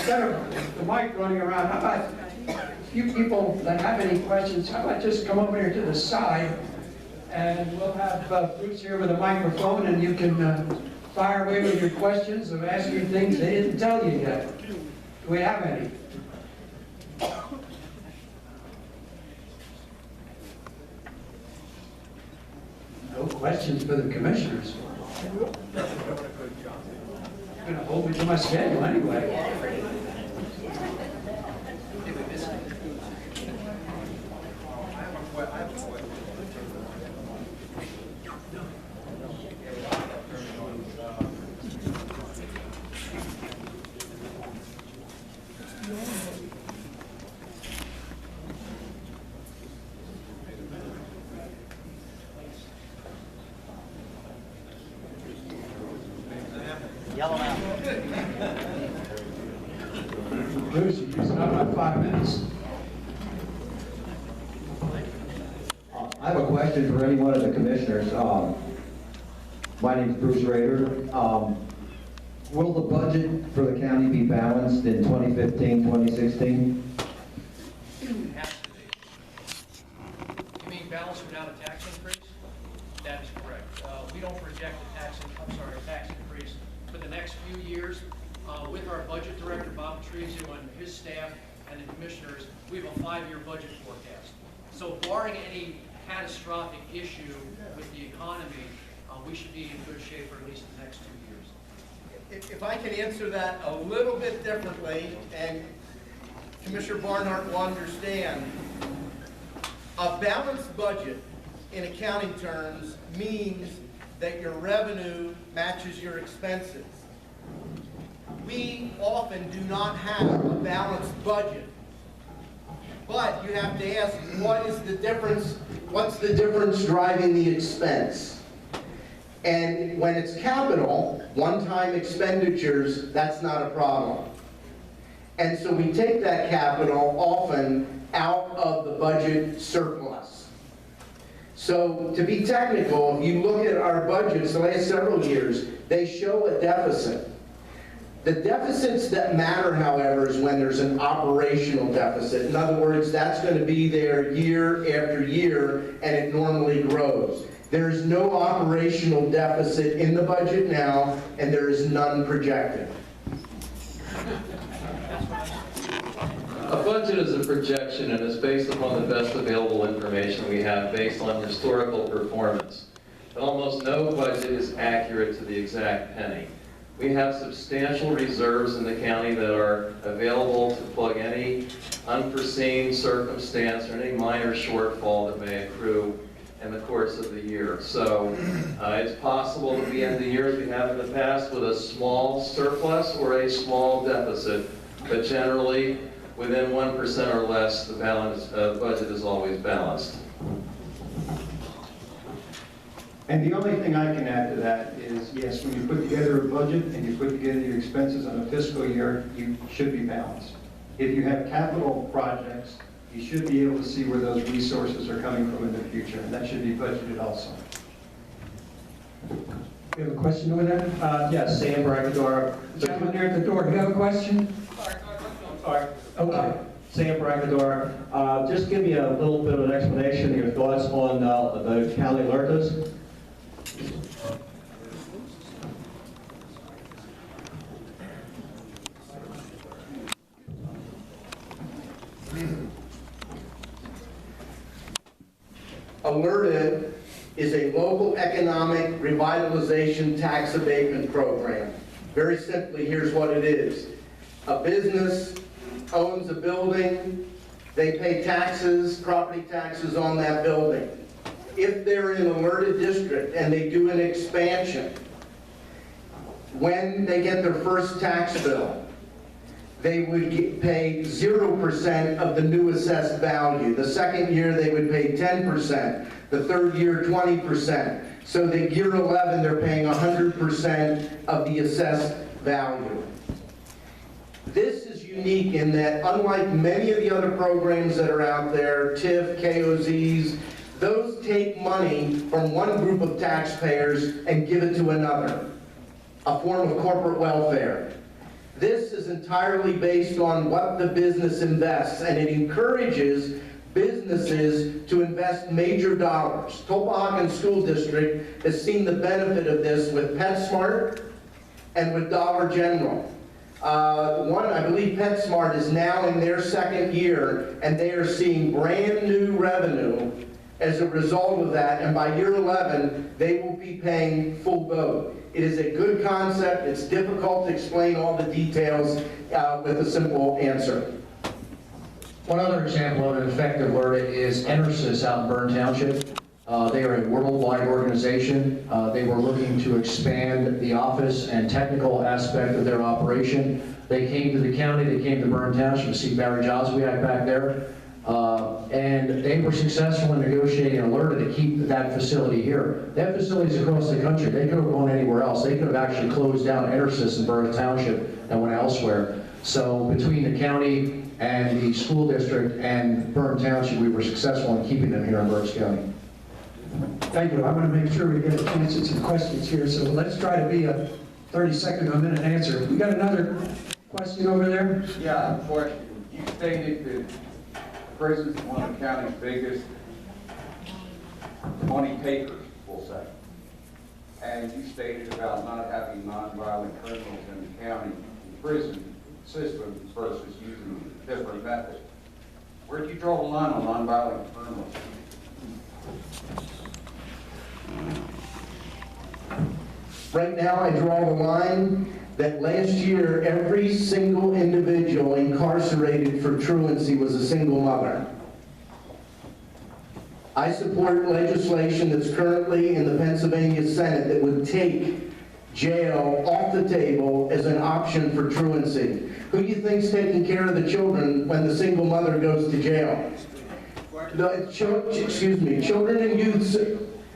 instead of the mic running around, how about you people that have any questions, how about just come over here to the side, and we'll have Bruce here with a microphone, and you can fire away with your questions or ask you things they didn't tell you yet. Do we have any? No questions for the commissioners. I'm going to hold me to my schedule anyway. Yell them out. Bruce, you're using up my 5 minutes. I have a question for any one of the commissioners. My name is Bruce Rader. Will the budget for the county be balanced in 2015, 2016? It has to be. You mean balance without a tax increase? That is correct. We don't project a tax increase for the next few years. With our budget director, Bob Treviso, and his staff and the commissioners, we have a 5-year budget forecast. So barring any catastrophic issue with the economy, we should be in good shape for at least the next 2 years. If I can answer that a little bit differently, and Commissioner Barnhart will understand, a balanced budget in accounting terms means that your revenue matches your expenses. We often do not have a balanced budget, but you have to ask, what is the difference? What's the difference driving the expense? And when it's capital, one-time expenditures, that's not a problem. And so we take that capital often out of the budget surplus. So to be technical, if you look at our budgets the last several years, they show a deficit. The deficits that matter, however, is when there's an operational deficit. In other words, that's going to be there year after year, and it normally grows. There is no operational deficit in the budget now, and there is none projected. A budget is a projection and is based upon the best available information we have based on historical performance. But almost no budget is accurate to the exact penny. We have substantial reserves in the county that are available to plug any unforeseen circumstance or any minor shortfall that may accrue in the course of the year. So it's possible that we end the year as we have in the past with a small surplus or a small deficit, but generally within 1% or less, the budget is always balanced. And the only thing I can add to that is, yes, when you put together a budget and you put together your expenses on a fiscal year, you should be balanced. If you have capital projects, you should be able to see where those resources are coming from in the future, and that should be budgeted also. You have a question over there? Yes, Sam Bracadora. Gentleman there at the door, do you have a question? Sorry. Okay. Sam Bracadora. Just give me a little bit of an explanation of your thoughts on the county alertas. Alerted is a local economic revitalization tax abatement program. Very simply, here's what it is. A business owns a building, they pay taxes, property taxes on that building. If they're in an alerted district and they do an expansion, when they get their first tax bill, they would pay 0% of the new assessed value. The second year they would pay 10%, the third year 20%. So that year 11 they're paying 100% of the assessed value. This is unique in that, unlike many of the other programs that are out there, TIF, KOZs, those take money from one group of taxpayers and give it to another, a form of corporate welfare. This is entirely based on what the business invests, and it encourages businesses to invest major dollars. Tulpehocken School District has seen the benefit of this with PetSmart and with Dollar General. I believe PetSmart is now in their second year, and they are seeing brand new revenue as a result of that, and by year 11, they will be paying full boat. It is a good concept. It's difficult to explain all the details with a simple answer. One other example of an effective alert is EnerSys out in Bern Township. They are a worldwide organization. They were looking to expand the office and technical aspect of their operation. They came to the county, they came to Bern Township to see Barry Joswiak back there. And they were successful in negotiating an alert to keep that facility here. They have facilities across the country. They could have gone anywhere else. They could have actually closed down EnerSys in Bern Township and went elsewhere. So between the county and the school district and Bern Township, we were successful in keeping them here in Berks County. Thank you. I'm going to make sure we get a chance to some questions here, so let's try to be a 30-second to a minute answer. We got another question over there? Yeah, a question. You stated that prison's one of the county's biggest, 20 takers, we'll say. And you stated about not having nonviolent criminals in the county prison system versus using different methods. Where'd you draw the line on nonviolent criminals? Right now, I draw the line that last year, every single individual incarcerated for truancy was a single mother. I support legislation that's currently in the Pennsylvania Senate that would take jail off the table as an option for truancy. Who do you think's taking care of the children when the single mother goes to jail? Children and youth,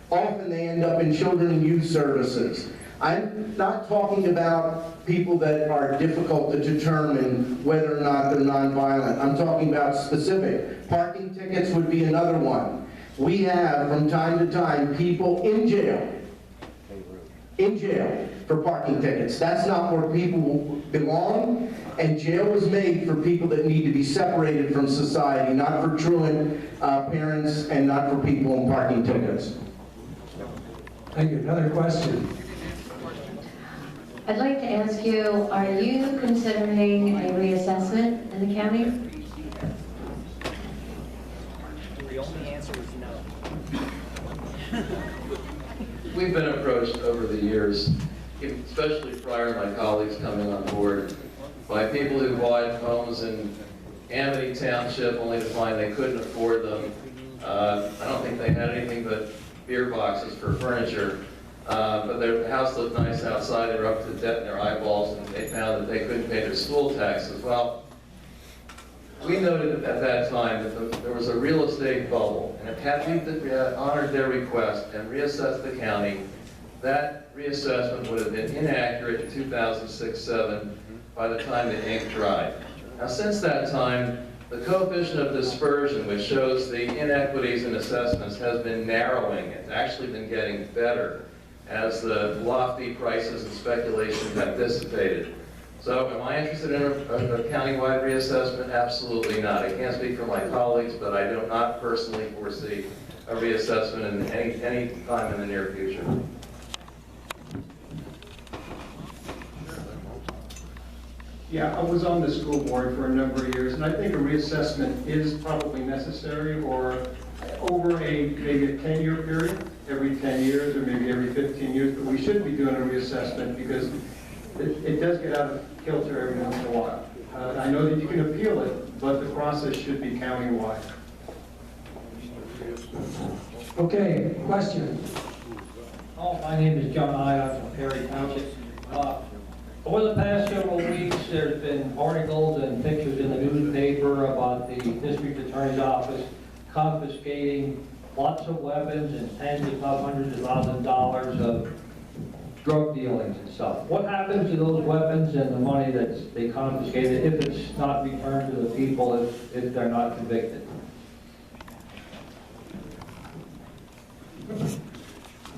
often they end up in children and youth services. I'm not talking about people that are difficult to determine whether or not they're nonviolent. I'm talking about specific. Parking tickets would be another one. We have, from time to time, people in jail for parking tickets. That's not where people belong, and jail was made for people that need to be separated from society, not for truant parents and not for people in parking tickets. Thank you. Another question? I'd like to ask you, are you considering a reassessment in the county? The only answer is no. We've been approached over the years, especially prior to my colleagues coming on board, by people who bought homes in Amity Township only to find they couldn't afford them. I don't think they had anything but beer boxes for furniture. But their house looked nice outside. They were up to debt in their eyeballs, and they found that they couldn't pay their school taxes. Well, we noted at that time that there was a real estate bubble, and if had we honored their request and reassessed the county, that reassessment would have been inaccurate in 2006-07 by the time the ink dried. Now, since that time, the coefficient of dispersion, which shows the inequities in assessments, has been narrowing. It's actually been getting better as the lofty prices and speculation have dissipated. So am I interested in a countywide reassessment? Absolutely not. I can't speak for my colleagues, but I do not personally foresee a reassessment in any time in the near future. Yeah, I was on the school board for a number of years, and I think a reassessment is probably necessary, or over maybe a 10-year period, every 10 years or maybe every 15 years, but we should be doing a reassessment because it does get out of kilter every once in a while. I know that you can appeal it, but the process should be countywide. Okay, question? Oh, my name is John I. I'm from Perry Township. Over the past several weeks, there's been articles and pictures in the newspaper about the district attorney's office confiscating lots of weapons and tens if not hundreds of thousands of dollars of drug dealings and stuff. What happens to those weapons and the money that they confiscated if it's not returned to the people if they're not convicted?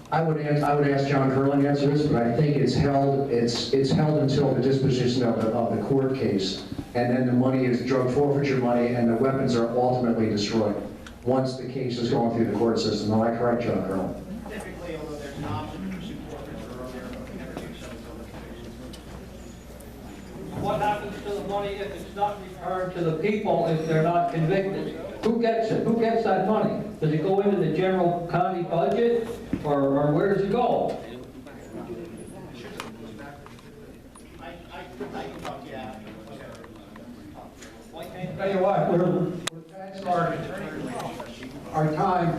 I would ask John Curlin to answer this, but I think it's held until the disposition of the court case. And then the money is drug forfeiture money, and the weapons are ultimately destroyed once the case is going through the court system. Am I correct, John Curlin? Typically, although there's an option to pursue forfeiture earlier, but we never do so until the conviction. What happens to the money if it's not returned to the people if they're not convicted? Who gets it? Who gets that money? Does it go into the general county budget, or where does it go? I can talk to you after. Tell you what, we're past our time.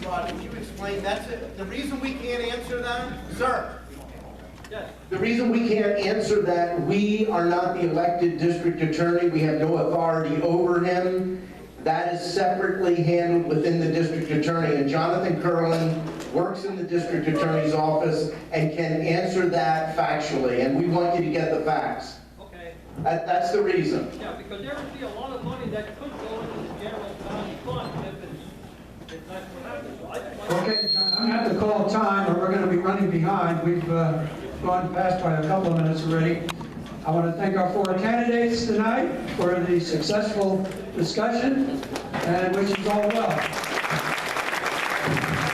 Rod, can you explain, that's it, the reason we can't answer that, sir? Yes. The reason we can't answer that, we are not the elected district attorney, we have no authority over him. That is separately handled within the district attorney, and Jonathan Curlin works in the district attorney's office and can answer that factually, and we want you to get the facts. Okay. That's the reason. Yeah, because there would be a lot of money that could go into the general county fund if that's what happens. So I just want Okay, John, I'm gonna have to call time, or we're gonna be running behind. We've gone past by a couple of minutes already. I want to thank our 4 candidates tonight for the successful discussion, and wish you all well.